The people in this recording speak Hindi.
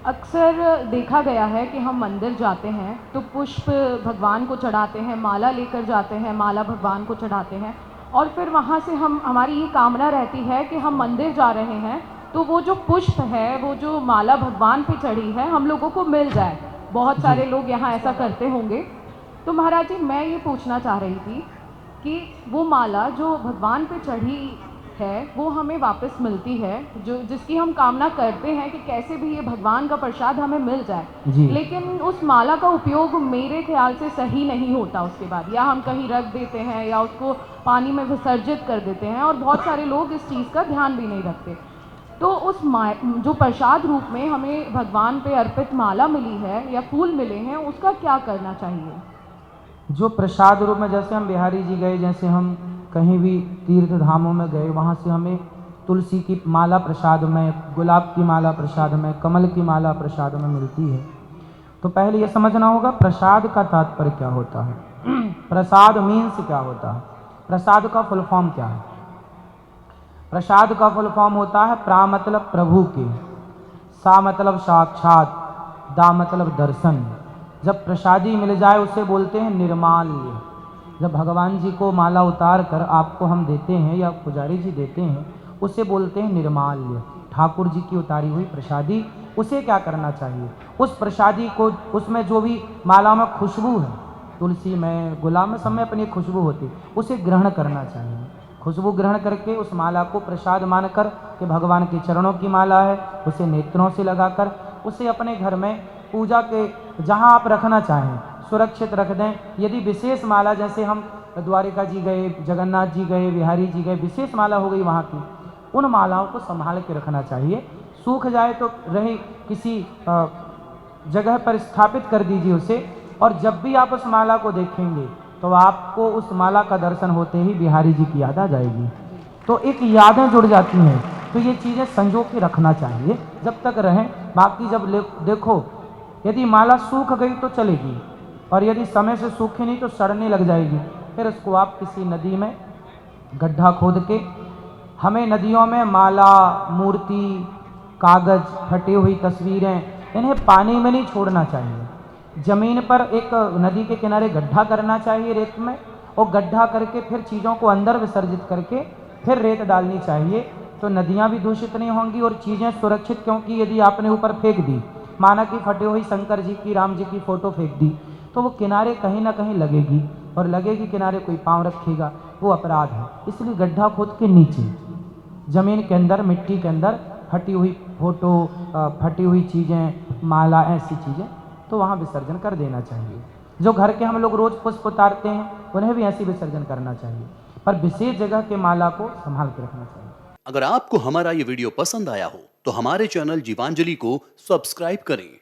अक्सर देखा गया है कि हम मंदिर जाते हैं तो पुष्प भगवान को चढ़ाते हैं, माला लेकर जाते हैं, माला भगवान को चढ़ाते हैं और फिर वहाँ से हम हमारी ये कामना रहती है कि हम मंदिर जा रहे हैं तो वो जो पुष्प है, वो जो माला भगवान पे चढ़ी है, हम लोगों को मिल जाए। बहुत जी। सारे लोग यहाँ ऐसा करते होंगे। तो महाराज जी, मैं ये पूछना चाह रही थी कि वो माला जो भगवान पे चढ़ी है वो हमें वापस मिलती है, जो जिसकी हम कामना करते हैं कि कैसे भी ये भगवान का प्रसाद हमें मिल जाए, जी। लेकिन उस माला का उपयोग मेरे ख्याल से सही नहीं होता उसके बाद, या हम कहीं रख देते हैं या उसको पानी में विसर्जित कर देते हैं और बहुत सारे लोग इस चीज़ का ध्यान भी नहीं रखते। तो उस जो प्रसाद रूप में हमें भगवान पे अर्पित माला मिली है या फूल मिले हैं, उसका क्या करना चाहिए? जो प्रसाद रूप में, जैसे हम बिहारी जी गए, जैसे हम कहीं भी तीर्थ धामों में गए, वहाँ से हमें तुलसी की माला प्रसाद में, गुलाब की माला प्रसाद में, कमल की माला प्रसाद में मिलती है। तो पहले ये समझना होगा प्रसाद का तात्पर्य क्या होता है। प्रसाद मीन्स क्या होता है, प्रसाद का फुल फॉर्म क्या है। प्रसाद का फुल फॉर्म होता है प्रा मतलब प्रभु के, सा मतलब साक्षात, दा मतलब दर्शन। जब प्रसादी मिल जाए उसे बोलते हैं निर्माल्य। जब भगवान जी को माला उतार कर आपको हम देते हैं या पुजारी जी देते हैं, उसे बोलते हैं निर्माल्य। ठाकुर जी की उतारी हुई प्रसादी, उसे क्या करना चाहिए, उस प्रसादी को, उसमें जो भी माला में खुशबू है, तुलसी में, गुलाब में, सब में अपनी खुशबू होती, उसे ग्रहण करना चाहिए। खुशबू ग्रहण करके उस माला को प्रसाद मानकर कि भगवान के चरणों की माला है, उसे नेत्रों से लगाकर उसे अपने घर में पूजा के जहाँ आप रखना चाहें सुरक्षित रख दें। यदि विशेष माला, जैसे हम द्वारिका जी गए, जगन्नाथ जी गए, बिहारी जी गए, विशेष माला हो गई वहाँ की, उन मालाओं को संभाल के रखना चाहिए। सूख जाए तो रहे किसी जगह पर स्थापित कर दीजिए उसे, और जब भी आप उस माला को देखेंगे तो आपको उस माला का दर्शन होते ही बिहारी जी की याद आ जाएगी। तो एक यादें जुड़ जाती हैं। तो ये चीज़ें संजो के रखना चाहिए जब तक रहें। बाकी जब देखो, यदि माला सूख गई तो चलेगी, और यदि समय से सूखी नहीं तो सड़ने लग जाएगी। फिर उसको आप किसी नदी में गड्ढा खोद के, हमें नदियों में माला, मूर्ति, कागज, फटी हुई तस्वीरें, इन्हें पानी में नहीं छोड़ना चाहिए। ज़मीन पर एक नदी के किनारे गड्ढा करना चाहिए रेत में, और गड्ढा करके फिर चीज़ों को अंदर विसर्जित करके फिर रेत डालनी चाहिए। तो नदियाँ भी दूषित नहीं होंगी और चीज़ें सुरक्षित, क्योंकि यदि आपने ऊपर फेंक दी, माना कि फटी हुई शंकर जी की, राम जी की फ़ोटो फेंक दी, तो वो किनारे कहीं ना कहीं लगेगी, और लगेगी किनारे कोई पाँव रखेगा, वो अपराध है। इसलिए गड्ढा खोद के नीचे ज़मीन के अंदर, मिट्टी के अंदर फटी हुई फ़ोटो, फटी हुई चीज़ें, माला, ऐसी चीज़ें तो वहाँ विसर्जन कर देना चाहिए। जो घर के हम लोग रोज़ पुष्प उतारते हैं, उन्हें भी ऐसे विसर्जन करना चाहिए, पर विशेष जगह के माला को संभाल के रखना चाहिए। अगर आपको हमारा ये वीडियो पसंद आया हो तो हमारे चैनल जीवांजलि को सब्सक्राइब करें